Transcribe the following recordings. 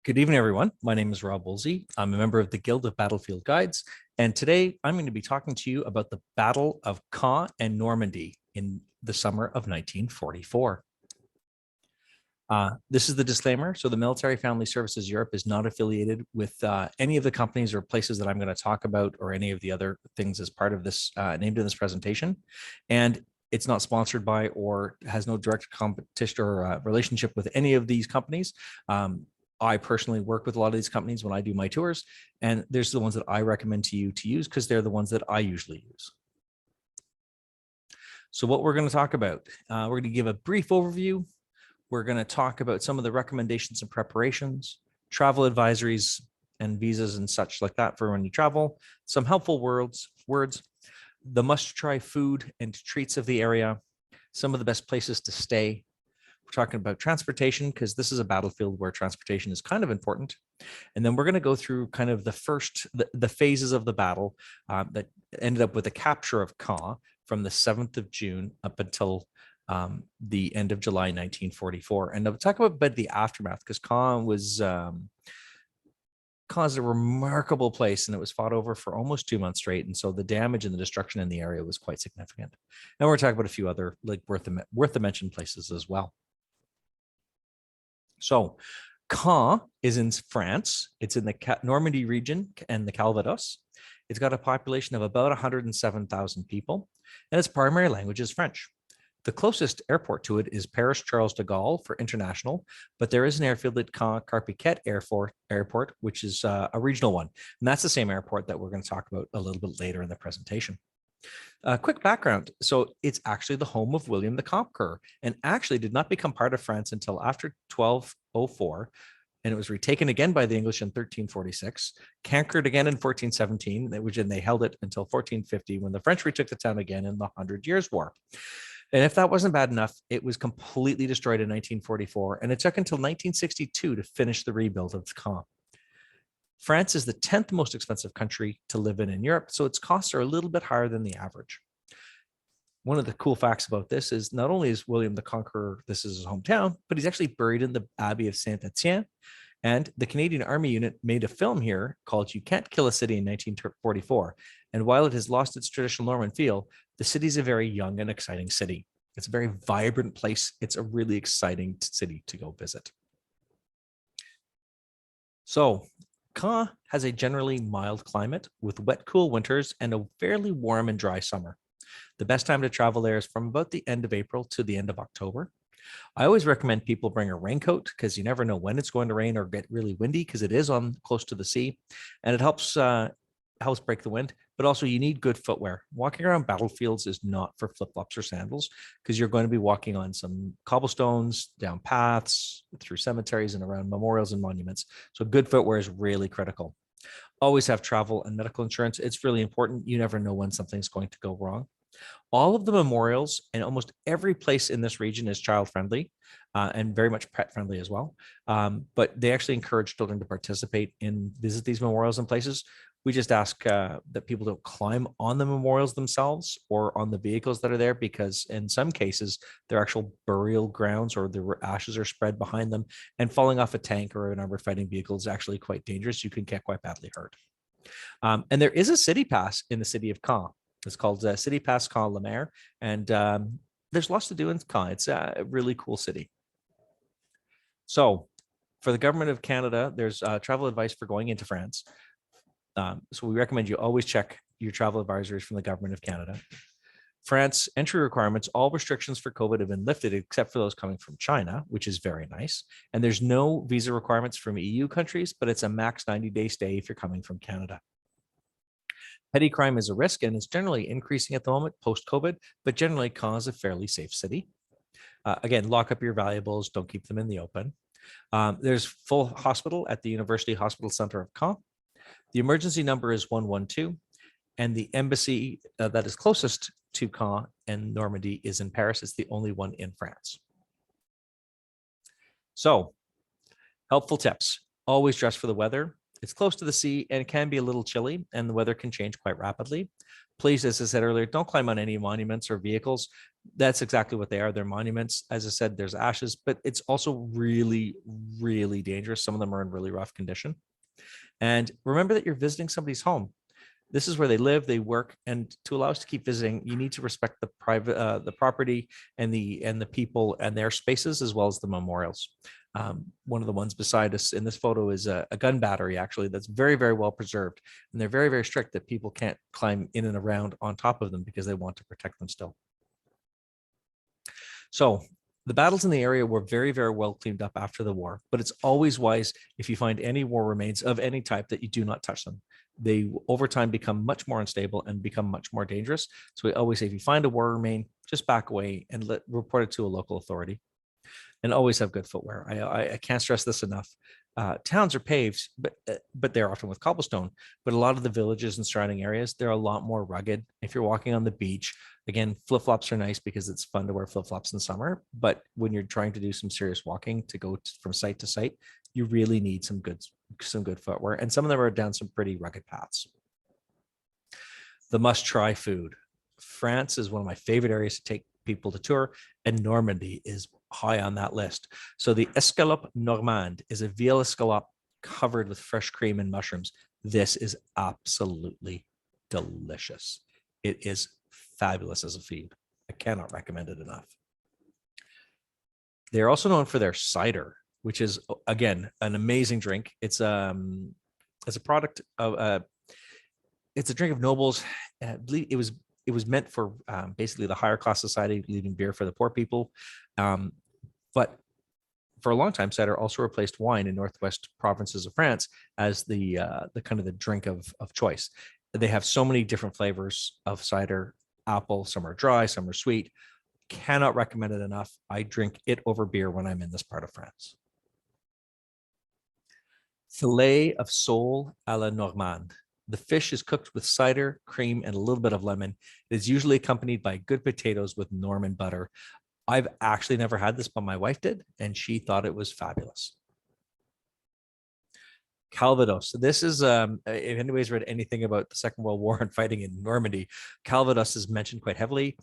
Good evening, everyone. My name is Rob Woolsey. I'm a member of the Guild of Battlefield Guides, and today I'm going to be talking to you about the Battle of Caen and Normandy in the summer of 1944. This is the disclaimer. So the Military Family Services Europe is not affiliated with any of the companies or places that I'm going to talk about or any of the other things as part of this named in this presentation. And it's not sponsored by or has no direct competition or relationship with any of these companies. I personally work with a lot of these companies when I do my tours, and there's the ones that I recommend to you to use because they're the ones that I usually use. So what we're going to talk about, we're going to give a brief overview. We're going to talk about some of the recommendations and preparations, travel advisories and visas and such like that for when you travel, some helpful words, the must-try food and treats of the area, some of the best places to stay. We're talking about transportation because this is a battlefield where transportation is kind of important. And then we're going to go through kind of the phases of the battle that ended up with the capture of Caen from the 7th of June up until the end of July 1944. And I'll talk about the aftermath because Caen was caused a remarkable place, and it was fought over for almost 2 months straight. And so the damage and the destruction in the area was quite significant. And we're talking about a few other like worth the mention places as well. So Caen is in France. It's in the Normandy region and the Calvados. It's got a population of about 107,000 people, and its primary language is French. The closest airport to it is Paris Charles de Gaulle for international, but there is an airfield at Caen Carpiquet Airport, which is a regional one. And that's the same airport that we're going to talk about a little bit later in the presentation. Quick background. So it's actually the home of William the Conqueror, and actually did not become part of France until after 1204. And it was retaken again by the English in 1346, conquered again in 1417, and they held it until 1450 when the French retook the town again in the 100 Years' War. And if that wasn't bad enough, it was completely destroyed in 1944, and it took until 1962 to finish the rebuild of Caen. France is the 10th most expensive country to live in Europe, so its costs are a little bit higher than the average. One of the cool facts about this is not only is William the Conqueror, this is his hometown, but he's actually buried in the Abbey of Saint-Etienne. And the Canadian Army unit made a film here called You Can't Kill a City in 1944. And while it has lost its traditional Norman feel, the city is a very young and exciting city. It's a very vibrant place. It's a really exciting city to go visit. So Caen has a generally mild climate with wet, cool winters and a fairly warm and dry summer. The best time to travel there is from about the end of April to the end of October. I always recommend people bring a raincoat because you never know when it's going to rain or get really windy because it is on close to the sea, and it helps break the wind. But also you need good footwear. Walking around battlefields is not for flip-flops or sandals because you're going to be walking on some cobblestones, down paths, through cemeteries and around memorials and monuments. So good footwear is really critical. Always have travel and medical insurance. It's really important. You never know when something's going to go wrong. All of the memorials and almost every place in this region is child-friendly and very much pet-friendly as well. But they actually encourage children to participate in visit these memorials and places. We just ask that people don't climb on the memorials themselves or on the vehicles that are there, because in some cases, they're actual burial grounds or the ashes are spread behind them, and falling off a tank or an armored fighting vehicle is actually quite dangerous. You can get quite badly hurt. And there is a city pass in the city of Caen. It's called City Pass Caen-Le-Maire, and there's lots to do in Caen. It's a really cool city. So for the government of Canada, there's travel advice for going into France. So we recommend you always check your travel advisories from the government of Canada. France entry requirements, all restrictions for COVID have been lifted except for those coming from China, which is very nice. And there's no visa requirements from EU countries, but it's a max 90-day stay if you're coming from Canada. Petty crime is a risk and it's generally increasing at the moment post-COVID, but generally Caen is a fairly safe city. Again, lock up your valuables, don't keep them in the open. There's full hospital at the University Hospital Center of Caen. The emergency number is 112, and the embassy that is closest to Caen and Normandy is in Paris. It's the only one in France. So, helpful tips. Always dress for the weather. It's close to the sea and it can be a little chilly, and the weather can change quite rapidly. Please, as I said earlier, don't climb on any monuments or vehicles. That's exactly what they are. They're monuments. As I said, there's ashes, but it's also really, really dangerous. Some of them are in really rough condition. And remember that you're visiting somebody's home. This is where they live, they work, and to allow us to keep visiting, you need to respect the property and the people and their spaces, as well as the memorials. One of the ones beside us in this photo is a gun battery, actually, that's very, very well preserved. And they're very, very strict that people can't climb in and around on top of them because they want to protect them still. So the battles in the area were very, very well cleaned up after the war, but it's always wise if you find any war remains of any type that you do not touch them. They over time become much more unstable and become much more dangerous. So we always say, if you find a war remain, just back away and report it to a local authority. And always have good footwear. I can't stress this enough. Towns are paved, but they're often with cobblestone. But a lot of the villages and surrounding areas, they're a lot more rugged. If you're walking on the beach, again, flip-flops are nice because it's fun to wear flip-flops in summer. But when you're trying to do some serious walking to go from site to site, you really need some good footwear. And some of them are down some pretty rugged paths. The must-try food. France is one of my favorite areas to take people to tour, and Normandy is high on that list. So the escalope normande is a veal escalope covered with fresh cream and mushrooms. This is absolutely delicious. It is fabulous as a feed. I cannot recommend it enough. They're also known for their cider, which is, again, an amazing drink. It's a product of it's a drink of nobles. I believe it was meant for basically the higher class society, leaving beer for the poor people. But for a long time, cider also replaced wine in northwest provinces of France as the kind of the drink of choice. They have so many different flavors of cider. Apple, some are dry, some are sweet. Cannot recommend it enough. I drink it over beer when I'm in this part of France. Filet of sole à la Normande. The fish is cooked with cider, cream, and a little bit of lemon. It is usually accompanied by good potatoes with Norman butter. I've actually never had this, but my wife did, and she thought it was fabulous. Calvados. This is, if anybody's read anything about the Second World War and fighting in Normandy, Calvados is mentioned quite heavily.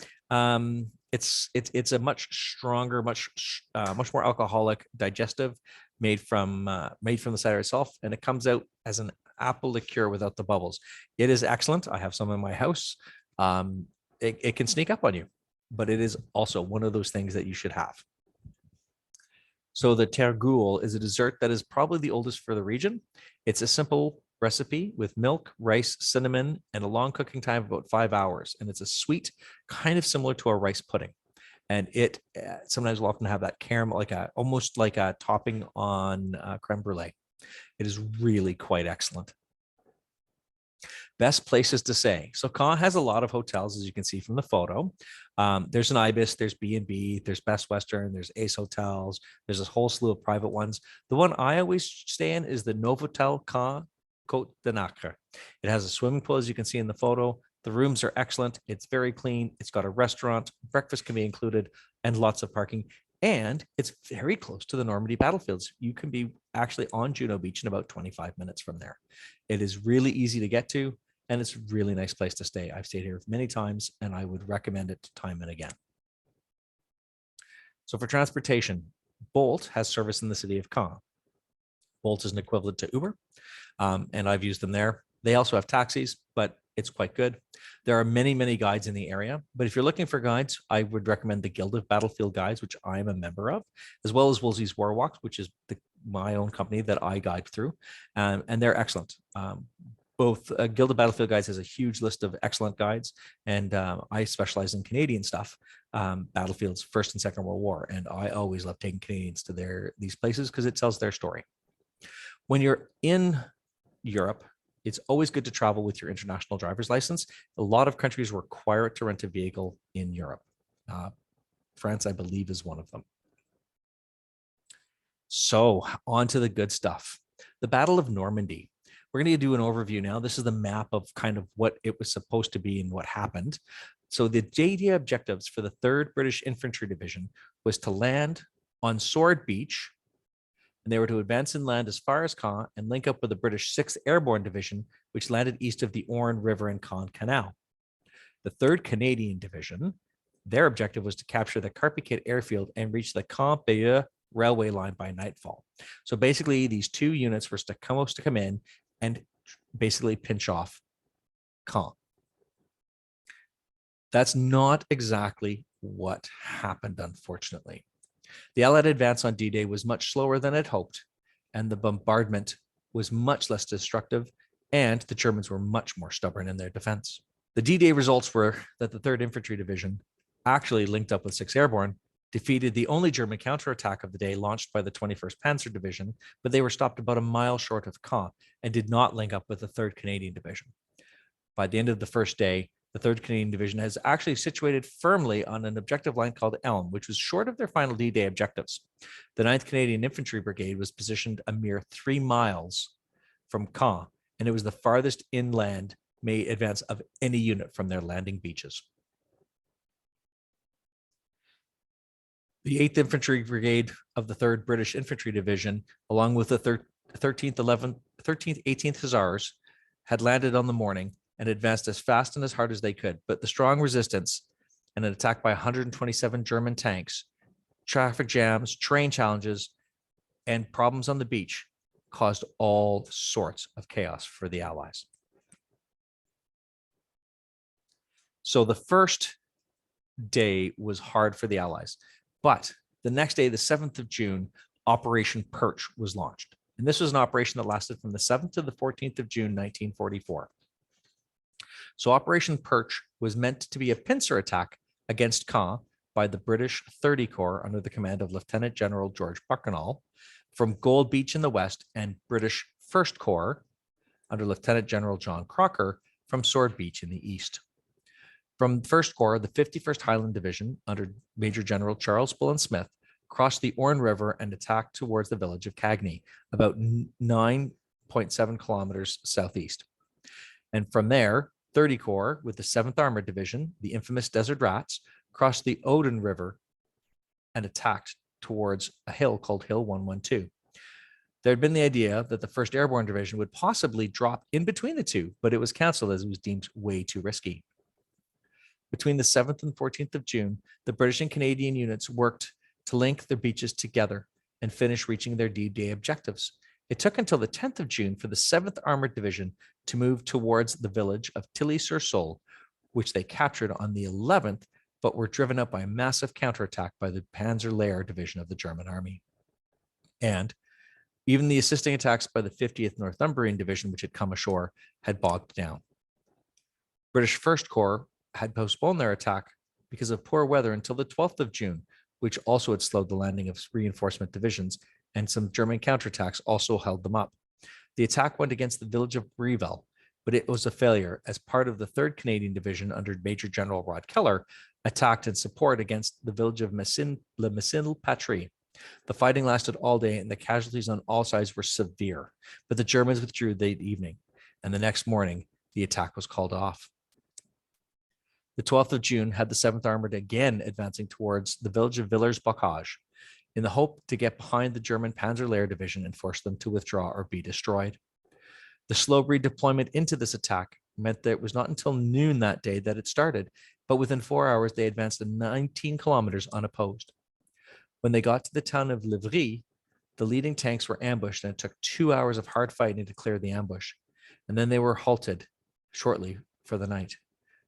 It's a much stronger, much more alcoholic digestive, made from the cider itself, and it comes out as an apple liqueur without the bubbles. It is excellent. I have some in my house. It can sneak up on you, but it is also one of those things that you should have. So the tergoul is a dessert that is probably the oldest for the region. It's a simple recipe with milk, rice, cinnamon, and a long cooking time of about 5 hours. And it's a sweet, kind of similar to a rice pudding. And it sometimes will often have that caramel, almost like a topping on creme brulee. It is really quite excellent. Best places to stay. So Caen has a lot of hotels, as you can see from the photo. There's an Ibis, there's B&B, there's Best Western, there's Ace Hotels, there's a whole slew of private ones. The one I always stay in is the Novotel Caen Côte de Nacre. It has a swimming pool, as you can see in the photo. The rooms are excellent. It's very clean. It's got a restaurant, breakfast can be included, and lots of parking. And it's very close to the Normandy battlefields. You can be actually on Juno Beach in about 25 minutes from there. It is really easy to get to, and it's a really nice place to stay. I've stayed here many times, and I would recommend it time and again. So for transportation, Bolt has service in the city of Caen. Bolt is an equivalent to Uber, and I've used them there. They also have taxis, but it's quite good. There are many, many guides in the area, but if you're looking for guides, I would recommend the Guild of Battlefield Guides, which I am a member of, as well as Woolsey's War Walks, which is my own company that I guide through, and they're excellent. Both Guild of Battlefield Guides has a huge list of excellent guides, and I specialize in Canadian stuff, battlefields, First and Second World War, and I always love taking Canadians to these places because it tells their story. When you're in Europe, it's always good to travel with your international driver's license. A lot of countries require it to rent a vehicle in Europe. France, I believe, is one of them. So on to the good stuff. The Battle of Normandy. We're going to do an overview now. This is the map of kind of what it was supposed to be and what happened. So the JD objectives for the 3rd British Infantry Division was to land on Sword Beach and they were to advance inland as far as Caen and link up with the British 6th Airborne Division, which landed east of the Orne River and Caen Canal. The 3rd Canadian Division, their objective was to capture the Carpiquet airfield and reach the Caen-Bayeux railway line by nightfall. So basically, these two units were supposed to come in and basically pinch off Caen. That's not exactly what happened, unfortunately. The Allied advance on D-Day was much slower than I'd hoped, and the bombardment was much less destructive, and the Germans were much more stubborn in their defense. The D-Day results were that the 3rd Infantry Division, actually linked up with 6th Airborne, defeated the only German counterattack of the day launched by the 21st Panzer Division, but they were stopped about a mile short of Caen and did not link up with the 3rd Canadian Division. By the end of the first day, the 3rd Canadian Division has actually situated firmly on an objective line called Elm, which was short of their final D-Day objectives. The 9th Canadian Infantry Brigade was positioned a mere 3 miles from Caen, and it was the farthest inland made advance of any unit from their landing beaches. The 8th Infantry Brigade of the 3rd British Infantry Division, along with the 13th, 18th Hussars, had landed on the morning and advanced as fast and as hard as they could. But the strong resistance and an attack by 127 German tanks, traffic jams, terrain challenges, and problems on the beach caused all sorts of chaos for the Allies. So the first day was hard for the Allies, but the next day, the 7th of June, Operation Perch was launched. And this was an operation that lasted from the 7th to the 14th of June, 1944. So Operation Perch was meant to be a pincer attack against Caen by the British 30 Corps under the command of Lieutenant General George Bucknall from Gold Beach in the west and British 1st Corps under Lieutenant General John Crocker from Sword Beach in the east. From 1st Corps, the 51st Highland Division under Major General Charles Bullen Smith crossed the Orne River and attacked towards the village of Cagney, about 9.7 kilometers southeast. And from there, 30 Corps with the 7th Armoured Division, the infamous Desert Rats, crossed the Odin River and attacked towards a hill called Hill 112. There had been the idea that the 1st Airborne Division would possibly drop in between the two, but it was canceled as it was deemed way too risky. Between the 7th and 14th of June, the British and Canadian units worked to link their beaches together and finish reaching their D-Day objectives. It took until the 10th of June for the 7th Armored Division to move towards the village of Tilly-sur-Seulles, which they captured on the 11th, but were driven up by a massive counterattack by the Panzerlehr Division of the German Army. And even the assisting attacks by the 50th Northumbrian Division, which had come ashore, had bogged down. British 1st Corps had postponed their attack because of poor weather until the 12th of June, which also had slowed the landing of reinforcement divisions, and some German counterattacks also held them up. The attack went against the village of Brieville, but it was a failure as part of the 3rd Canadian Division under Major General Rod Keller attacked in support against the village of Le Messin-Patrie. The fighting lasted all day and the casualties on all sides were severe, but the Germans withdrew that evening, and the next morning, the attack was called off. The 12th of June had the 7th Armored again advancing towards the village of Villers-Bocage in the hope to get behind the German Panzerlehr Division and force them to withdraw or be destroyed. The slow redeployment into this attack meant that it was not until noon that day that it started, but within 4 hours, they advanced 19 kilometers unopposed. When they got to the town of Livry, the leading tanks were ambushed and it took 2 hours of hard fighting to clear the ambush. And then they were halted shortly for the night.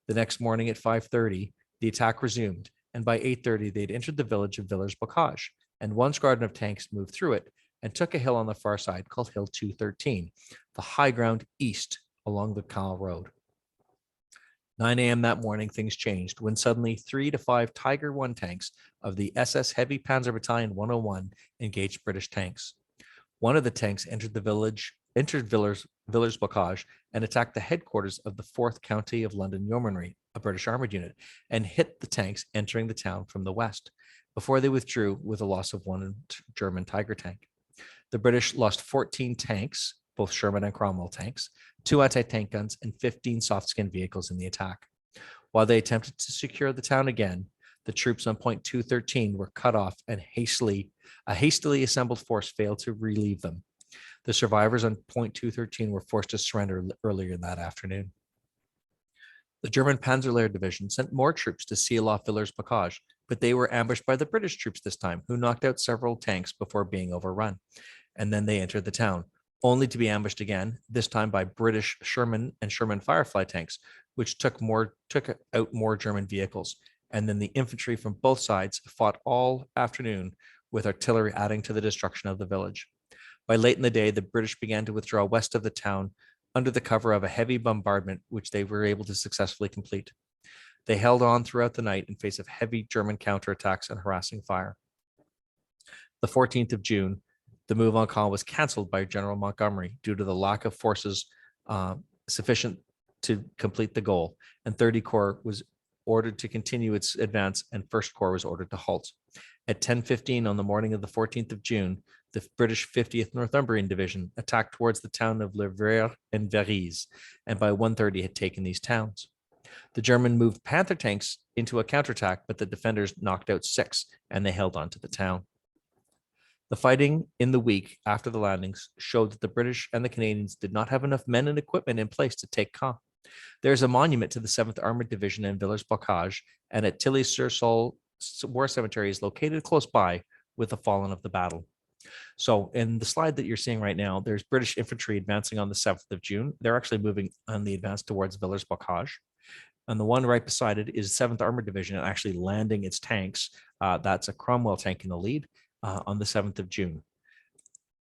The next morning at 5:30, the attack resumed, and by 8:30, they'd entered the village of Villers-Bocage, and one squadron of tanks moved through it and took a hill on the far side called Hill 213, the high ground east along the Caen Road. 9 a.m. that morning, things changed when suddenly 3 to 5 Tiger I tanks of the SS Heavy Panzer Battalion 101 engaged British tanks. One of the tanks entered Villers-Bocage and attacked the headquarters of the 4th County of London Yeomanry, a British armored unit, and hit the tanks entering the town from the west before they withdrew with a loss of 1 German Tiger tank. The British lost 14 tanks, both Sherman and Cromwell tanks, 2 anti-tank guns, and 15 soft-skin vehicles in the attack. While they attempted to secure the town again, The troops on Point 213 were cut off and a hastily assembled force failed to relieve them. The survivors on Point 213 were forced to surrender earlier that afternoon. The German Panzerlehr Division sent more troops to seal off Villers-Bocage, but they were ambushed by the British troops this time, who knocked out several tanks before being overrun. And then they entered the town, only to be ambushed again, this time by British Sherman and Sherman Firefly tanks, which took out more German vehicles. And then the infantry from both sides fought all afternoon, with artillery adding to the destruction of the village. By late in the day, the British began to withdraw west of the town under the cover of a heavy bombardment, which they were able to successfully complete. They held on throughout the night in face of heavy German counterattacks and harassing fire. The 14th of June, the move on Caen was canceled by General Montgomery due to the lack of forces sufficient to complete the goal, and 30 Corps was ordered to continue its advance, and 1st Corps was ordered to halt. At 10:15 on the morning of the 14th of June, the British 50th Northumbrian Division attacked towards the town of Liberare and Verise, and by 1:30 had taken these towns. The German moved Panther tanks into a counterattack, but the defenders knocked out 6, and they held on to the town. The fighting in the week after the landings showed that the British and the Canadians did not have enough men and equipment in place to take Caen. There's a monument to the 7th Armored Division in Villers-Bocage, and at Tilly-sur-Seulles War Cemetery is located close by with the fallen of the battle. So in the slide that you're seeing right now, there's British infantry advancing on the 7th of June. They're actually moving on the advance towards Villers-Bocage. And the one right beside it is 7th Armored Division actually landing its tanks. That's a Cromwell tank in the lead on the 7th of June.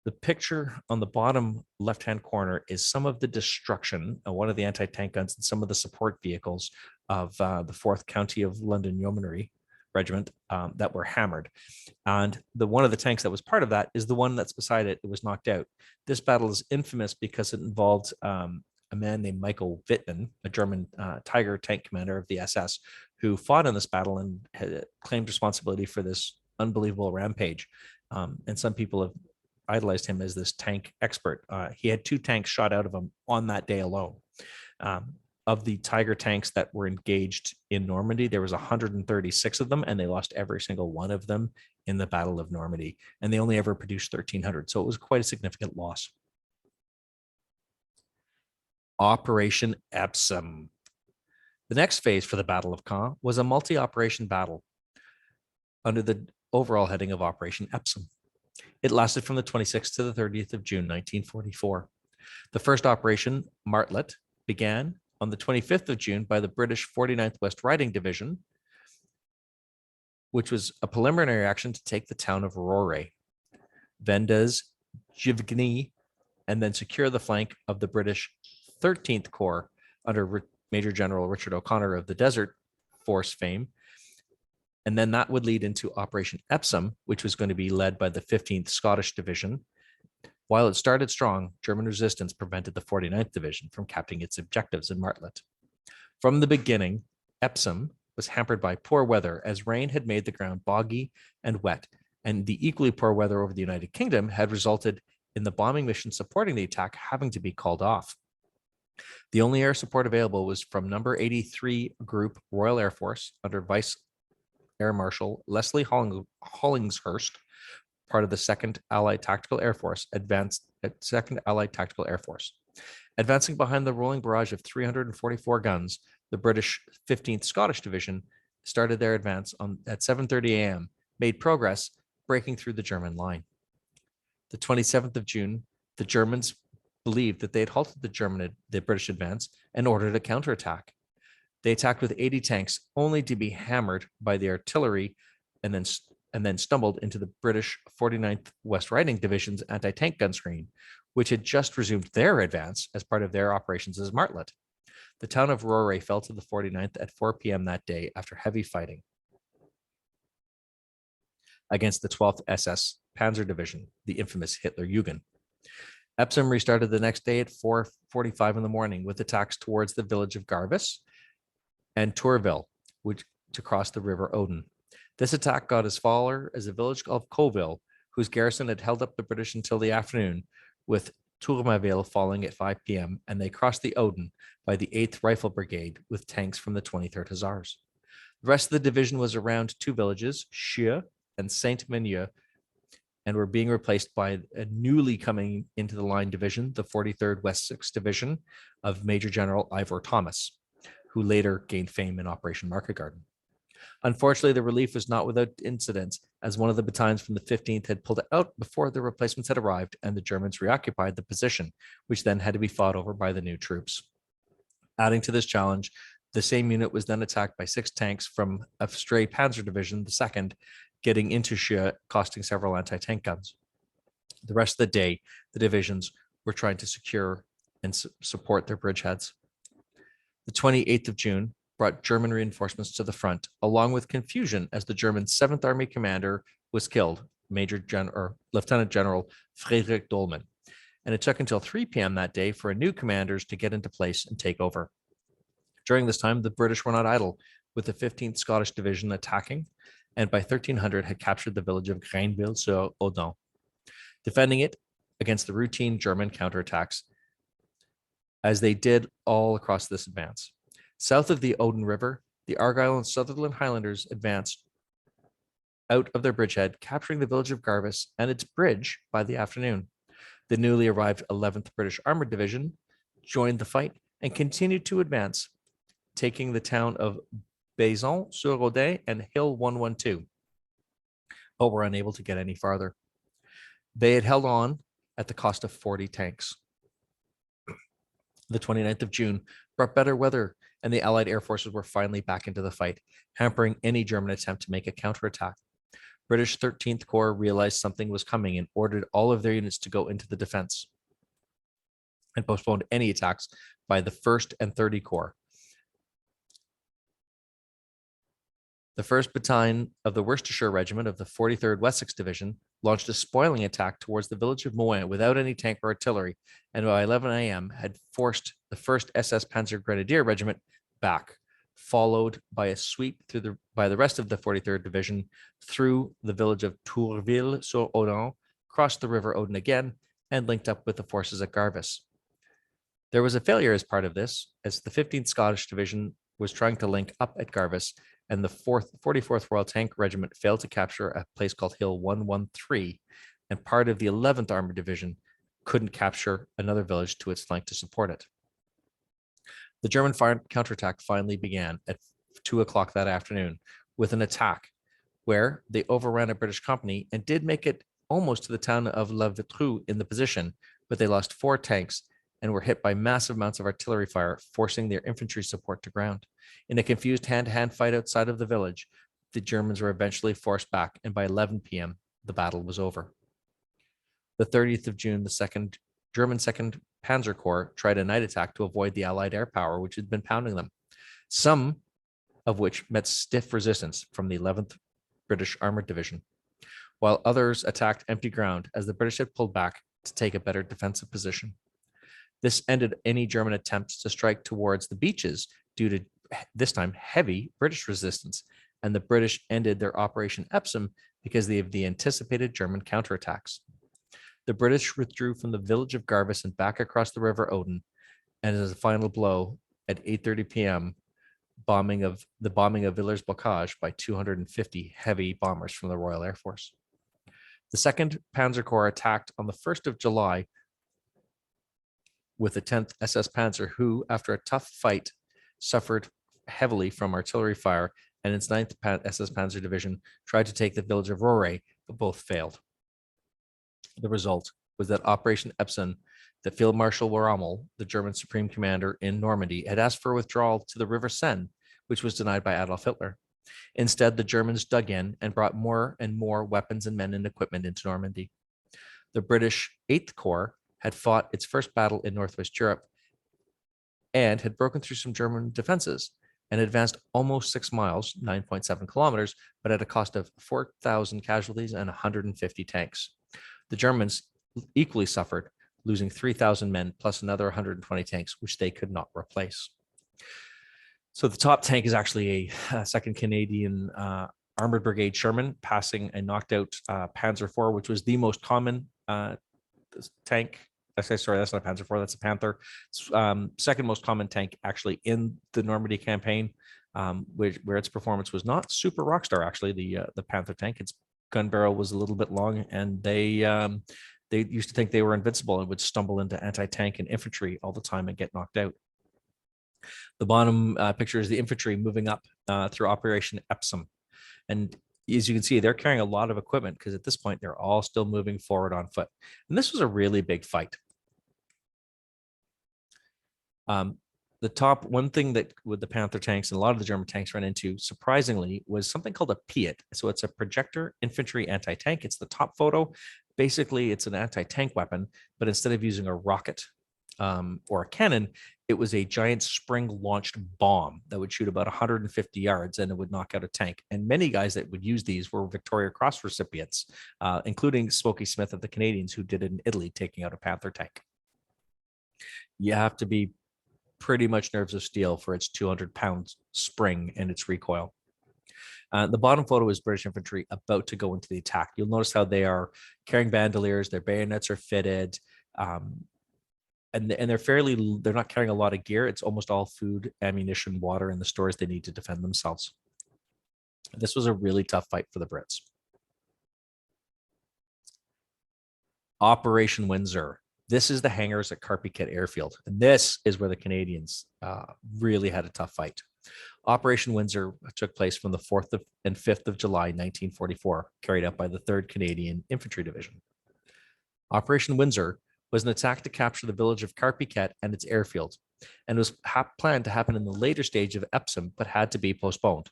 The picture on the bottom left-hand corner is some of the destruction of one of the anti-tank guns and some of the support vehicles of the 4th County of London Yeomanry Regiment that were hammered. And one of the tanks that was part of that is the one that's beside it. It was knocked out. This battle is infamous because it involved a man named Michael Wittmann, a German Tiger tank commander of the SS, who fought in this battle and had claimed responsibility for this unbelievable rampage. And some people have idolized him as this tank expert. He had 2 tanks shot out of him on that day alone. Of the Tiger tanks that were engaged in Normandy, there was 136 of them, and they lost every single one of them in the Battle of Normandy. And they only ever produced 1,300. So it was quite a significant loss. Operation Epsom. The next phase for the Battle of Caen was a multi-operation battle under the overall heading of Operation Epsom. It lasted from the 26th to the 30th of June, 1944. The first operation, Martlet, began on the 25th of June by the British 49th West Riding Division, which was a preliminary action to take the town of Roré, Vendez, Giverny, and then secure the flank of the British 13th Corps under Major General Richard O'Connor of the Desert Force fame. And then that would lead into Operation Epsom, which was going to be led by the 15th Scottish Division. While it started strong, German resistance prevented the 49th Division from capturing its objectives in Martlet. From the beginning, Epsom was hampered by poor weather, as rain had made the ground boggy and wet, and the equally poor weather over the United Kingdom had resulted in the bombing mission supporting the attack having to be called off. The only air support available was from number 83 Group Royal Air Force under Vice Air Marshal Leslie Hollingsworth, part of the 2nd Allied Tactical Air Force, advancing behind the rolling barrage of 344 guns. The British 15th Scottish Division started their advance at 7:30 a.m., made progress, breaking through the German line. The 27th of June, the Germans believed that they had halted the British advance and ordered a counterattack. They attacked with 80 tanks, only to be hammered by the artillery and then stumbled into the British 49th West Riding Division's anti-tank gun screen, which had just resumed their advance as part of their operations as Martlet. The town of Roré fell to the 49th at 4 p.m. that day after heavy fighting against the 12th SS Panzer Division, the infamous Hitlerjugend. Epsom restarted the next day at 4:45 in the morning with attacks towards the village of Garvis and Tourville, which to cross the River Odin. This attack got as far as the village of Coville, whose garrison had held up the British until the afternoon, with Tourmaville falling at 5 p.m., and they crossed the Odin by the 8th Rifle Brigade with tanks from the 23rd Hussars. The rest of the division was around two villages, Chieux and Saint-Menieux, and were being replaced by a newly coming into the line division, the 43rd Wessex Division of Major General Ivor Thomas, who later gained fame in Operation Market Garden. Unfortunately, the relief was not without incidents, as one of the battalions from the 15th had pulled out before the replacements had arrived, and the Germans reoccupied the position, which then had to be fought over by the new troops. Adding to this challenge, the same unit was then attacked by 6 tanks from a stray Panzer Division, the 2nd, getting into Chieux, costing several anti-tank guns. The rest of the day, the divisions were trying to secure and support their bridgeheads. The 28th of June brought German reinforcements to the front, along with confusion as the German 7th Army commander was killed, Lieutenant General Friedrich Dollmann. And it took until 3 p.m. that day for new commanders to get into place and take over. During this time, the British were not idle, with the 15th Scottish Division attacking, and by 1300 had captured the village of Grainville-sur-Odon, defending it against the routine German counterattacks, as they did all across this advance. South of the Odon River, the Argyll and Sutherland Highlanders advanced out of their bridgehead, capturing the village of Garvis and its bridge by the afternoon. The newly arrived 11th British Armoured Division joined the fight and continued to advance, taking the town of Baison-sur-Odin and Hill 112, but were unable to get any farther. They had held on at the cost of 40 tanks. The 29th of June brought better weather, and the Allied air forces were finally back into the fight, hampering any German attempt to make a counterattack. British 13th Corps realized something was coming and ordered all of their units to go into the defense, and postponed any attacks by the 1st and 30 Corps. The 1st Battalion of the Worcestershire Regiment of the 43rd Wessex Division launched a spoiling attack towards the village of Moin without any tank or artillery, and by 11 a.m. had forced the 1st SS Panzer Grenadier Regiment back, followed by a sweep by the rest of the 43rd Division through the village of Tourville-sur-Odon, crossed the River Odon again, and linked up with the forces at Garvis. There was a failure as part of this, as the 15th Scottish Division was trying to link up at Garvis, and the 44th Royal Tank Regiment failed to capture a place called Hill 113, and part of the 11th Armored Division couldn't capture another village to its flank to support it. The German counterattack finally began at 2 o'clock that afternoon with an attack where they overran a British company and did make it almost to the town of La Vitrue in the position, but they lost 4 tanks and were hit by massive amounts of artillery fire, forcing their infantry support to ground. In a confused hand-to-hand fight outside of the village, the Germans were eventually forced back, and by 11 p.m., the battle was over. The 30th of June, the German 2nd Panzer Corps tried a night attack to avoid the Allied air power, which had been pounding them, some of which met stiff resistance from the 11th British Armored Division, while others attacked empty ground as the British had pulled back to take a better defensive position. This ended any German attempts to strike towards the beaches due to, this time, heavy British resistance, and the British ended their Operation Epsom because of the anticipated German counterattacks. The British withdrew from the village of Garvis and back across the River Odon, and as a final blow, at 8:30 p.m., bombing of Villers-Bocage by 250 heavy bombers from the Royal Air Force. The 2nd Panzer Corps attacked on the 1st of July with the 10th SS Panzer, who, after a tough fight, suffered heavily from artillery fire, and its 9th SS Panzer Division tried to take the village of Roré, but both failed. The result was that Operation Epsom, that Field Marshal Rommel, the German supreme commander in Normandy, had asked for withdrawal to the River Seine, which was denied by Adolf Hitler. Instead, the Germans dug in and brought more and more weapons and men and equipment into Normandy. The British 8th Corps had fought its first battle in Northwest Europe and had broken through some German defenses and advanced almost 6 miles, 9.7 kilometers, but at a cost of 4,000 casualties and 150 tanks. The Germans equally suffered, losing 3,000 men plus another 120 tanks, which they could not replace. So the top tank is actually a 2nd Canadian Armoured Brigade Sherman, passing a knocked out Panzer IV, which was the most common tank. Sorry, that's not a Panzer IV, that's a Panther. Second most common tank actually in the Normandy campaign. where its performance was not super rock star. Actually, the Panther tank, its gun barrel was a little bit long, and they used to think they were invincible and would stumble into anti-tank and infantry all the time and get knocked out. The bottom picture is the infantry moving up through Operation Epsom. And as you can see, they're carrying a lot of equipment because at this point, they're all still moving forward on foot. And this was a really big fight. The top one thing that with the Panther tanks and a lot of the German tanks ran into, surprisingly, was something called a Piet. So it's a projector infantry anti-tank. It's the top photo. Basically, it's an anti-tank weapon, but instead of using a rocket or a cannon, it was a giant spring-launched bomb that would shoot about 150 yards and it would knock out a tank. And many guys that would use these were Victoria Cross recipients, including Smokey Smith of the Canadians, who did it in Italy, taking out a Panther tank. You have to be pretty much nerves of steel for its 200-pound spring and its recoil. The bottom photo is British infantry about to go into the attack. You'll notice how they are carrying bandoliers, their bayonets are fitted, and they're not carrying a lot of gear. It's almost all food, ammunition, water in the stores they need to defend themselves. This was a really tough fight for the Brits. Operation Windsor. This is the hangars at Carpiquet Airfield. And this is where the Canadians really had a tough fight. Operation Windsor took place from the 4th and 5th of July, 1944, carried out by the 3rd Canadian Infantry Division. Operation Windsor was an attack to capture the village of Carpiquet and its airfield, and was planned to happen in the later stage of Epsom, but had to be postponed.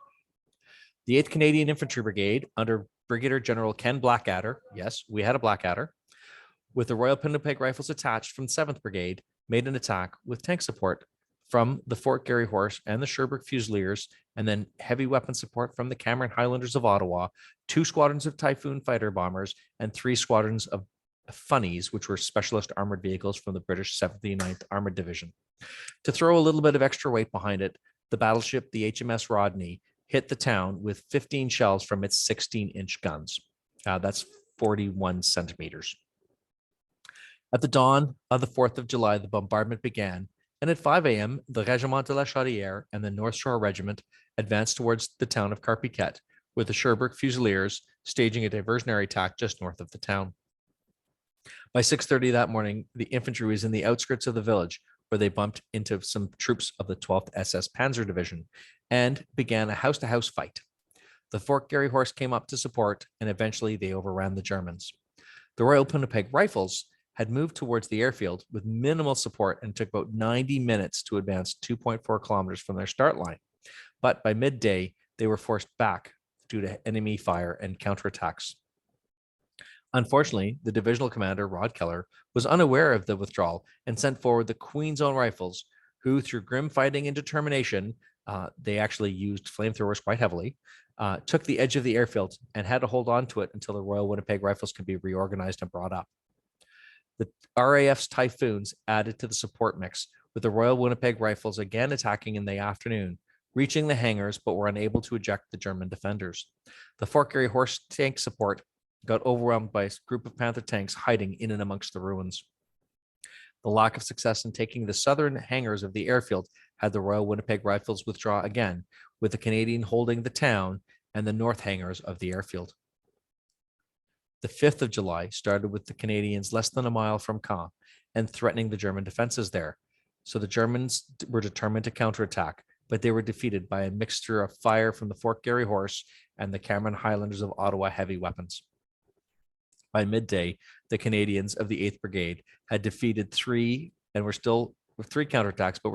The 8th Canadian Infantry Brigade, under Brigadier General Ken Blackadder, yes, we had a Blackadder, with the Royal Winnipeg Rifles attached from 7th Brigade, made an attack with tank support from the Fort Garry Horse and the Sherbrooke Fusiliers, and then heavy weapon support from the Cameron Highlanders of Ottawa, 2 squadrons of Typhoon fighter bombers, and 3 squadrons of funnies, which were specialist armored vehicles from the British 79th Armoured Division. To throw a little bit of extra weight behind it, the battleship, the HMS Rodney, hit the town with 15 shells from its 16-inch guns. That's 41 centimeters. At the dawn of the 4th of July, the bombardment began, and at 5 a.m., the Régiment de la Chaudière and the North Shore Regiment advanced towards the town of Carpiquet, with the Sherbrooke Fusiliers staging a diversionary attack just north of the town. By 6:30 that morning, the infantry was in the outskirts of the village, where they bumped into some troops of the 12th SS Panzer Division and began a house-to-house fight. The Fort Garry Horse came up to support, and eventually they overran the Germans. The Royal Winnipeg Rifles had moved towards the airfield with minimal support and took about 90 minutes to advance 2.4 kilometers from their start line. But by midday, they were forced back due to enemy fire and counterattacks. Unfortunately, the divisional commander, Rod Keller, was unaware of the withdrawal and sent forward the Queen's Own Rifles, who, through grim fighting and determination, they actually used flamethrowers quite heavily, took the edge of the airfield and had to hold on to it until the Royal Winnipeg Rifles could be reorganized and brought up. The RAF's Typhoons added to the support mix, with the Royal Winnipeg Rifles again attacking in the afternoon, reaching the hangars but were unable to eject the German defenders. The Fort Garry Horse tank support got overwhelmed by a group of Panther tanks hiding in and amongst the ruins. The lack of success in taking the southern hangars of the airfield had the Royal Winnipeg Rifles withdraw again, with the Canadian holding the town and the north hangars of the airfield. The 5th of July started with the Canadians less than a mile from Caen and threatening the German defenses there. So the Germans were determined to counterattack, but they were defeated by a mixture of fire from the Fort Garry Horse and the Cameron Highlanders of Ottawa heavy weapons. By midday, the Canadians of the 8th Brigade had defeated 3 counterattacks, but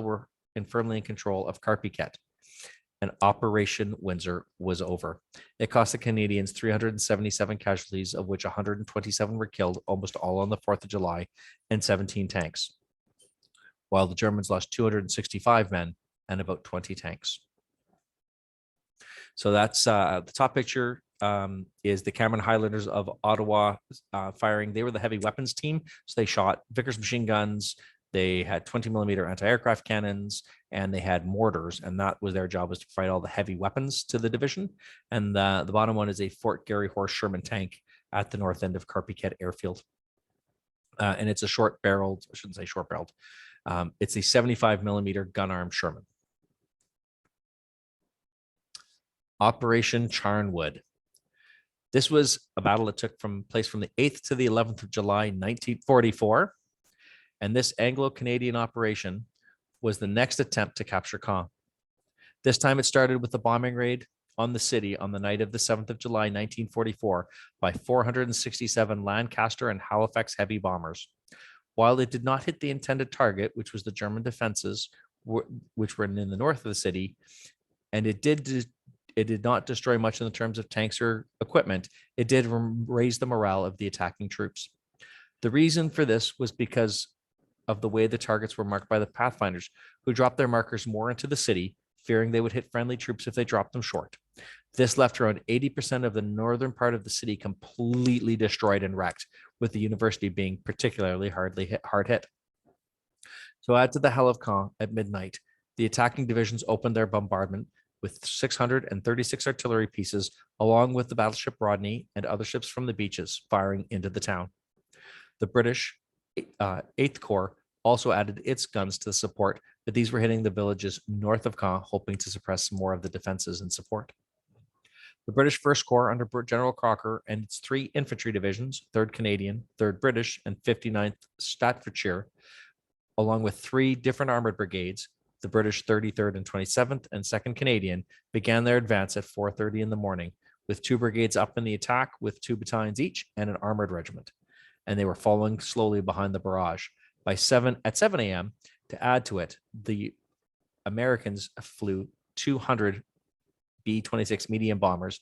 were firmly in control of Carpiquet. And Operation Windsor was over. It cost the Canadians 377 casualties, of which 127 were killed, almost all on the 4th of July, and 17 tanks, while the Germans lost 265 men and about 20 tanks. So that's the top picture is the Cameron Highlanders of Ottawa firing. They were the heavy weapons team, so they shot Vickers machine guns. They had 20 millimeter anti-aircraft cannons, and they had mortars, and that was their job, was to fight all the heavy weapons to the division. And the bottom one is a Fort Garry Horse Sherman tank at the north end of Carpiquet Airfield. And it's a I shouldn't say short barreled. It's a 75 millimeter gun arm Sherman. Operation Charnwood. This was a battle that took place from the 8th to the 11th of July, 1944. And this Anglo-Canadian operation was the next attempt to capture Caen. This time it started with the bombing raid on the city on the night of the 7th of July, 1944, by 467 Lancaster and Halifax heavy bombers. While it did not hit the intended target, which was the German defenses, which were in the north of the city, and it did not destroy much in the terms of tanks or equipment, it did raise the morale of the attacking troops. The reason for this was because of the way the targets were marked by the pathfinders, who dropped their markers more into the city, fearing they would hit friendly troops if they dropped them short. This left around 80% of the northern part of the city completely destroyed and wrecked, with the university being particularly hard hit. So add to the hell of Caen at midnight, the attacking divisions opened their bombardment with 636 artillery pieces, along with the battleship Rodney and other ships from the beaches, firing into the town. The British 8th Corps also added its guns to the support, but these were hitting the villages north of Caen, hoping to suppress more of the defenses and support. The British 1st Corps under General Crocker and its 3 infantry divisions, 3rd Canadian, 3rd British, and 59th Staffordshire, along with 3 different armored brigades, the British 33rd and 27th and 2nd Canadian, began their advance at 4:30 in the morning, with 2 brigades up in the attack with 2 battalions each and an armored regiment. And they were following slowly behind the barrage. At 7 a.m., to add to it, the Americans flew 200 B-26 medium bombers.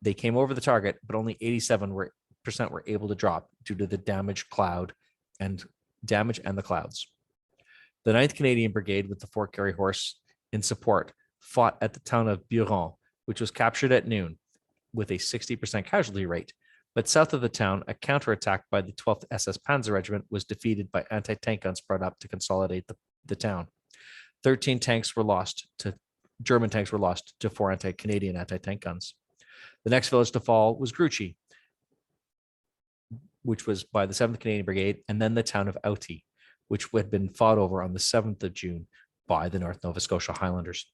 They came over the target, but only 87% were able to drop due to the damage and the clouds. The 9th Canadian Brigade, with the Fort Garry Horse in support, fought at the town of Buron, which was captured at noon with a 60% casualty rate. But south of the town, a counterattack by the 12th SS Panzer Regiment was defeated by anti-tank guns brought up to consolidate the town. 13 tanks were lost to German tanks were lost to 4 Canadian anti-tank guns. The next village to fall was Grouchy, which was by the 7th Canadian Brigade, and then the town of Outy, which had been fought over on the 7th of June by the North Nova Scotia Highlanders.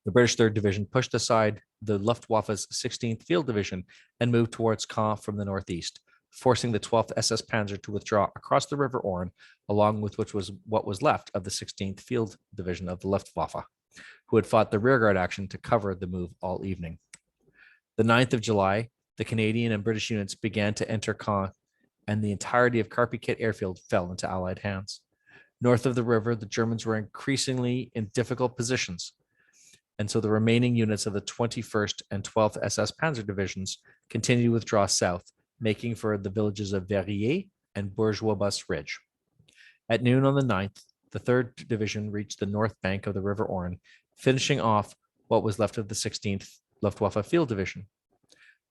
The British 3rd Division pushed aside the Luftwaffe's 16th Field Division and moved towards Caen from the northeast, forcing the 12th SS Panzer to withdraw across the River Orne, along with which was what was left of the 16th Field Division of the Luftwaffe, who had fought the rearguard action to cover the move all evening. The 9th of July, the Canadian and British units began to enter Caen, and the entirety of Carpiquet Airfield fell into Allied hands. North of the river, the Germans were increasingly in difficult positions, and so the remaining units of the 21st and 12th SS Panzer Divisions continued to withdraw south, making for the villages of Verrier and Bourgeois Ridge. At noon on the 9th, the 3rd Division reached the north bank of the River Orne, finishing off what was left of the 16th Luftwaffe Field Division.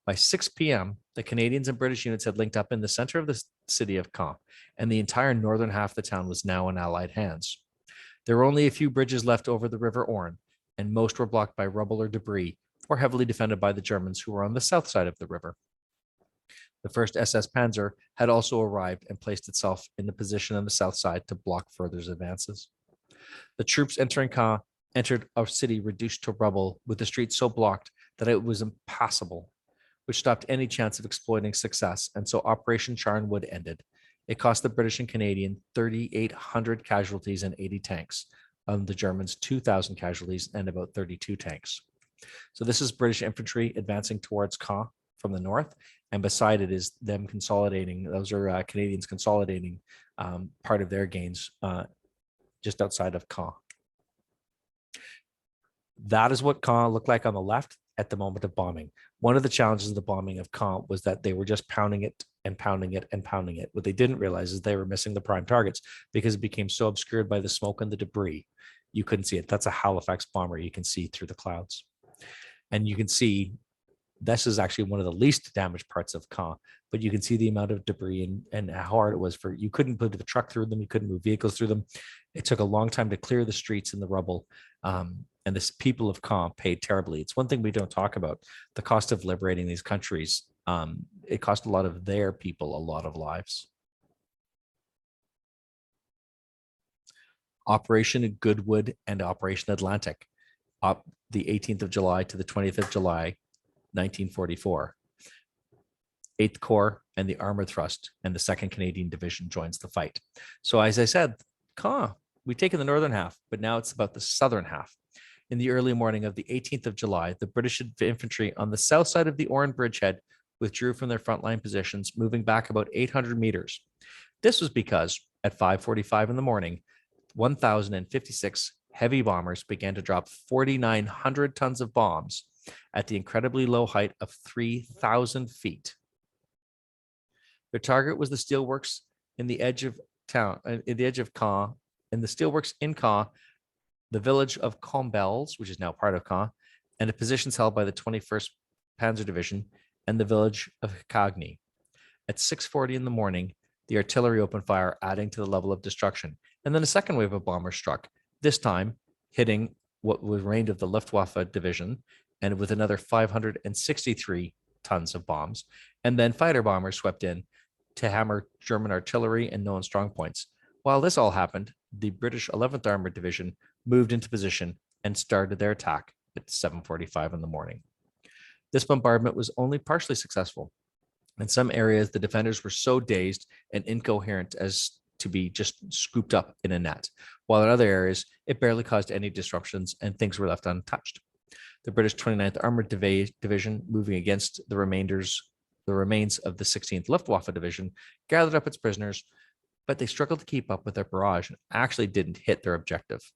By 6 p.m., the Canadians and British units had linked up in the center of the city of Caen, and the entire northern half of the town was now in Allied hands. There were only a few bridges left over the River Orne, and most were blocked by rubble or debris, or heavily defended by the Germans who were on the south side of the river. The 1st SS Panzer had also arrived and placed itself in the position on the south side to block further advances. The troops entering Caen entered a city reduced to rubble, with the streets so blocked that it was impassable, which stopped any chance of exploiting success, and so Operation Charnwood ended. It cost the British and Canadian 3,800 casualties and 80 tanks, the Germans 2,000 casualties and about 32 tanks. So this is British infantry advancing towards Caen from the north, and beside it is them consolidating. Those are Canadians consolidating part of their gains just outside of Caen. That is what Caen looked like on the left at the moment of bombing. One of the challenges of the bombing of Caen was that they were just pounding it and pounding it and pounding it. What they didn't realize is they were missing the prime targets because it became so obscured by the smoke and the debris. You couldn't see it. That's a Halifax bomber. You can see through the clouds. And you can see this is actually one of the least damaged parts of Caen, but you can see the amount of debris and how hard it was you couldn't put the truck through them. You couldn't move vehicles through them. It took a long time to clear the streets and the rubble. And this people of Caen paid terribly. It's one thing we don't talk about, the cost of liberating these countries. It cost a lot of their people a lot of lives. Operation Goodwood and Operation Atlantic. up the 18th of July to the 20th of July, 1944. 8th Corps and the Armored Thrust and the 2nd Canadian Division joins the fight. So as I said, Caen, we've taken the northern half, but now it's about the southern half. In the early morning of the 18th of July, the British infantry on the south side of the Orne bridgehead withdrew from their frontline positions, moving back about 800 meters. This was because at 5:45 in the morning, 1,056 heavy bombers began to drop 4,900 tons of bombs at the incredibly low height of 3,000 feet. Their target was the steelworks in the edge of town, in the edge of Caen, and the steelworks in Caen, the village of Combelles, which is now part of Caen, and the positions held by the 21st Panzer Division and the village of Cagny. At 6:40 in the morning, the artillery opened fire, adding to the level of destruction. And then a second wave of bombers struck, this time hitting what remained of the Luftwaffe division, and with another 563 tons of bombs. And then fighter bombers swept in to hammer German artillery and known strong points. While this all happened, the British 11th Armored Division moved into position and started their attack at 7:45 in the morning. This bombardment was only partially successful. In some areas, the defenders were so dazed and incoherent as to be just scooped up in a net, while in other areas, it barely caused any disruptions and things were left untouched. The British 29th Armored Division, moving against the remains of the 16th Luftwaffe Division, gathered up its prisoners, but they struggled to keep up with their barrage and actually didn't hit their objective.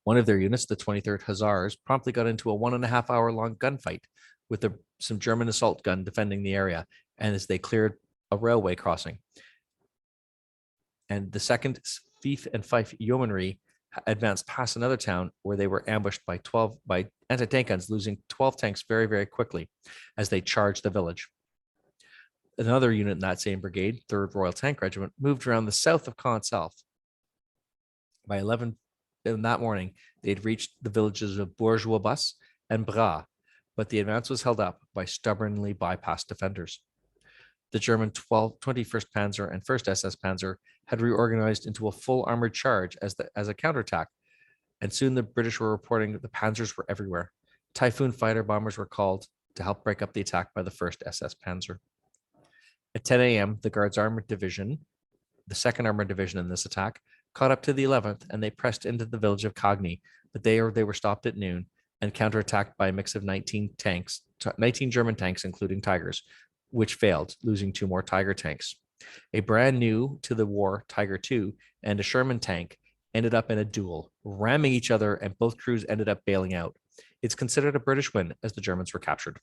One of their units, the 23rd Hussars, promptly got into a 1.5 hour long gunfight with some German assault gun defending the area, and as they cleared a railway crossing. And the 2nd Fife and Fife Yeomanry advanced past another town where they were ambushed by anti-tank guns, losing 12 tanks very, very quickly as they charged the village. Another unit in that same brigade, 3rd Royal Tank Regiment, moved around the south of Caen itself. By 11 in that morning, they'd reached the villages of Bourgeois and Bras, but the advance was held up by stubbornly bypassed defenders. The German 21st Panzer and 1st SS Panzer had reorganized into a full armored charge as a counterattack, and soon the British were reporting that the panzers were everywhere. Typhoon fighter bombers were called to help break up the attack by the 1st SS Panzer. At 10 a.m., the Guards Armored Division, the 2nd Armored Division in this attack, caught up to the 11th, and they pressed into the village of Cagny, but they were stopped at noon and counterattacked by a mix of 19 German tanks, including Tigers, which failed, losing 2 more Tiger tanks. A brand new to the war Tiger II and a Sherman tank ended up in a duel, ramming each other, and both crews ended up bailing out. It's considered a British win as the Germans were captured.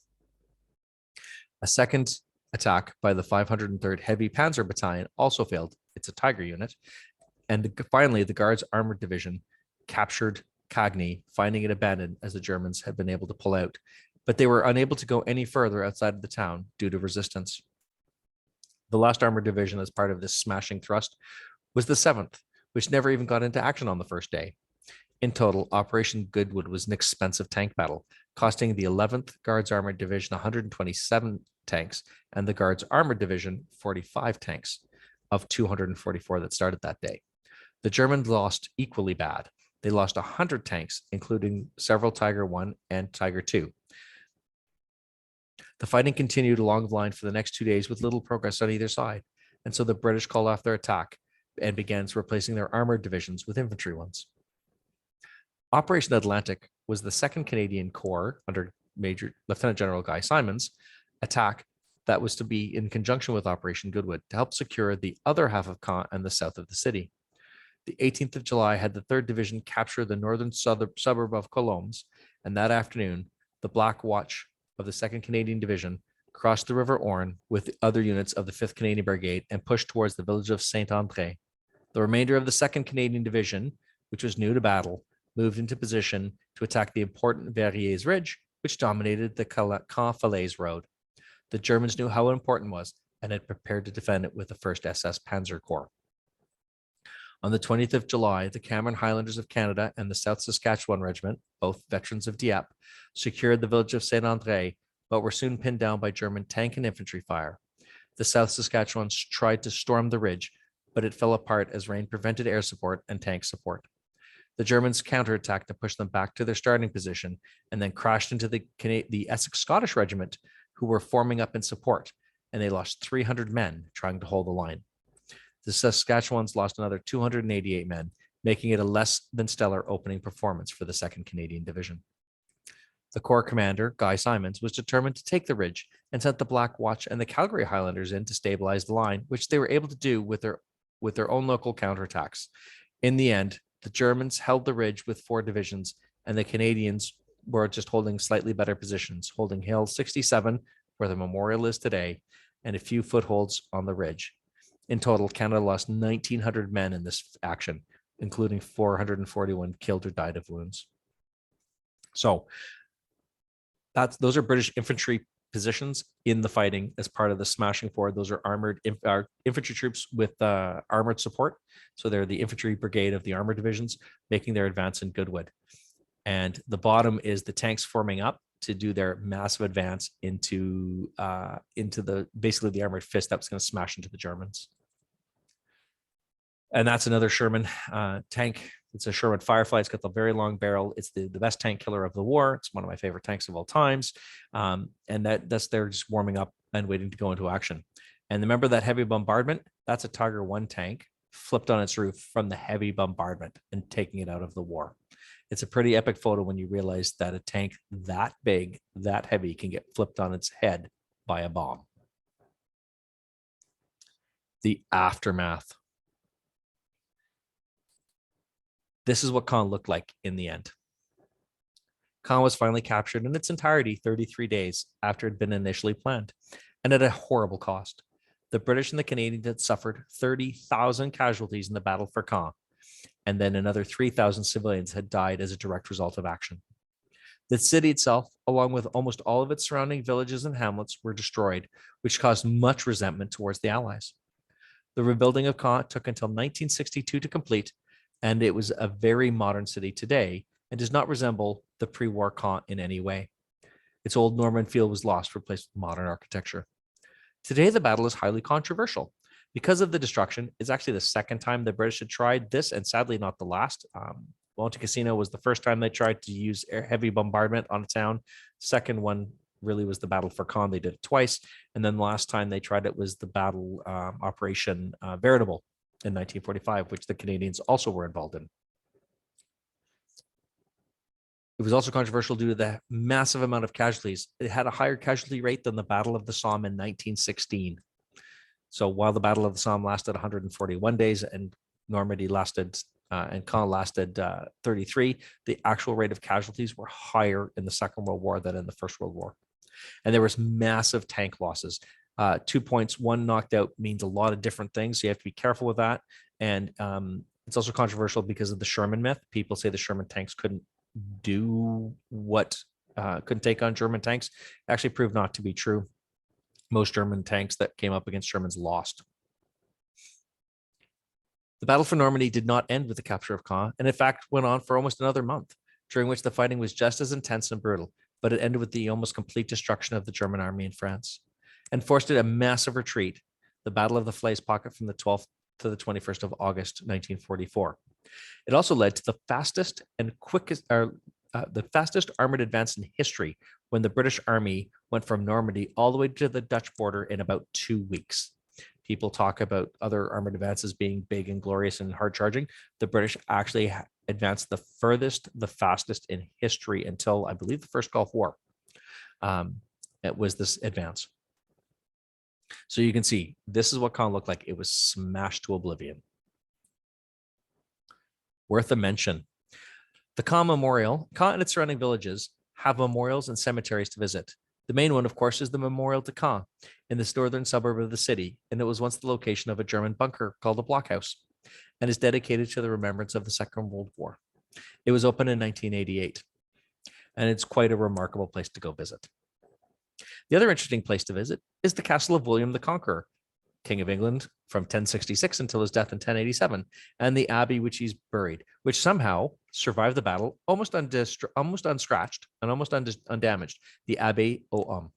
A second attack by the 503rd Heavy Panzer Battalion also failed. It's a Tiger unit. And finally, the Guards Armored Division captured Cagny, finding it abandoned as the Germans had been able to pull out, but they were unable to go any further outside of the town due to resistance. The last Armored Division, as part of this smashing thrust, was the 7th, which never even got into action on the first day. In total, Operation Goodwood was an expensive tank battle, costing the 11th Guards Armored Division 127 tanks and the Guards Armored Division 45 tanks of 244 that started that day. The Germans lost equally bad. They lost 100 tanks, including several Tiger I and Tiger II. The fighting continued along the line for the next 2 days with little progress on either side, and so the British called off their attack and began replacing their armored divisions with infantry ones. Operation Atlantic was the 2nd Canadian Corps under Lieutenant General Guy Simonds attack that was to be in conjunction with Operation Goodwood to help secure the other half of Caen and the south of the city. The 18th of July had the 3rd Division capture the northern suburb of Colombes, and that afternoon, the Black Watch of the 2nd Canadian Division crossed the River Orne with the other units of the 5th Canadian Brigade and pushed towards the village of Saint-André. The remainder of the 2nd Canadian Division, which was new to battle, moved into position to attack the important Verrières Ridge, which dominated the Caen-Falaise Road. The Germans knew how important it was and had prepared to defend it with the 1st SS Panzer Corps. On the 20th of July, the Cameron Highlanders of Canada and the South Saskatchewan Regiment, both veterans of Dieppe, secured the village of Saint-André, but were soon pinned down by German tank and infantry fire. The South Saskatchewans tried to storm the ridge, but it fell apart as rain prevented air support and tank support. The Germans counterattacked to push them back to their starting position and then crashed into the Essex Scottish Regiment, who were forming up in support, and they lost 300 men trying to hold the line. The Saskatchewans lost another 288 men, making it a less than stellar opening performance for the 2nd Canadian Division. The Corps commander, Guy Simons, was determined to take the ridge and sent the Black Watch and the Calgary Highlanders in to stabilize the line, which they were able to do with their own local counterattacks. In the end, the Germans held the ridge with 4 divisions, and the Canadians were just holding slightly better positions, holding Hill 67, where the memorial is today, and a few footholds on the ridge. In total, Canada lost 1,900 men in this action, including 441 killed or died of wounds. So those are British infantry positions in the fighting as part of the smashing forward. Those are armored infantry troops with armored support. So they're the infantry brigade of the armored divisions making their advance in Goodwood. And the bottom is the tanks forming up to do their massive advance into basically the armored fist that was going to smash into the Germans. And that's another Sherman tank. It's a Sherman Firefly. It's got the very long barrel. It's the best tank killer of the war. It's one of my favorite tanks of all times. And that's they're just warming up and waiting to go into action. And remember that heavy bombardment? That's a Tiger 1 tank flipped on its roof from the heavy bombardment and taking it out of the war. It's a pretty epic photo when you realize that a tank that big, that heavy can get flipped on its head by a bomb. The aftermath. This is what Caen looked like in the end. Caen was finally captured in its entirety 33 days after it had been initially planned, and at a horrible cost. The British and the Canadians had suffered 30,000 casualties in the battle for Caen, and then another 3,000 civilians had died as a direct result of action. The city itself, along with almost all of its surrounding villages and hamlets, were destroyed, which caused much resentment towards the Allies. The rebuilding of Caen took until 1962 to complete, and it was a very modern city today and does not resemble the pre-war Caen in any way. Its old Norman feel was lost, replaced with modern architecture. Today, the battle is highly controversial. Because of the destruction, it's actually the second time the British had tried this, and sadly not the last. Monte Cassino was the first time they tried to use heavy bombardment on a town. Second one really was the battle for Caen. They did it twice. And then the last time they tried it was the battle Operation Veritable in 1945, which the Canadians also were involved in. It was also controversial due to the massive amount of casualties. It had a higher casualty rate than the Battle of the Somme in 1916. So while the Battle of the Somme lasted 141 days and Normandy lasted and Caen lasted 33, the actual rate of casualties were higher in the Second World War than in the First World War. And there was massive tank losses. 2 points, 1 knocked out means a lot of different things. So you have to be careful with that. And it's also controversial because of the Sherman myth. People say the Sherman tanks couldn't take on German tanks. It actually proved not to be true. Most German tanks that came up against Shermans lost. The Battle for Normandy did not end with the capture of Caen, and in fact went on for almost another month, during which the fighting was just as intense and brutal, but it ended with the almost complete destruction of the German army in France and forced it a massive retreat, the Battle of the Falaise Pocket from the 12th to the 21st of August, 1944. It also led to the fastest armored advance in history, when the British Army went from Normandy all the way to the Dutch border in about 2 weeks. People talk about other armored advances being big and glorious and hard charging. The British actually advanced the furthest, the fastest in history until, I believe, the first Gulf War. It was this advance. So you can see, this is what Caen looked like. It was smashed to oblivion. Worth a mention. The Caen Memorial, Caen and its surrounding villages have memorials and cemeteries to visit. The main one, of course, is the Memorial to Caen in this northern suburb of the city, and it was once the location of a German bunker called a blockhouse and is dedicated to the remembrance of the Second World War. It was opened in 1988, and it's quite a remarkable place to go visit. The other interesting place to visit is the castle of William the Conqueror, King of England from 1066 until his death in 1087, and the abbey which he's buried, which somehow survived the battle almost unscratched and almost undamaged, the Abbey aux Hommes.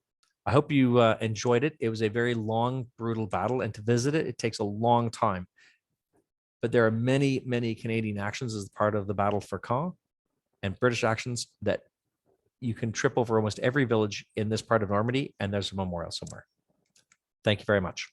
I hope you enjoyed it. It was a very long, brutal battle, and to visit it, it takes a long time. but there are many, many Canadian actions as part of the battle for Caen and British actions that you can trip over almost every village in this part of Normandy, and there's a memorial somewhere. Thank you very much.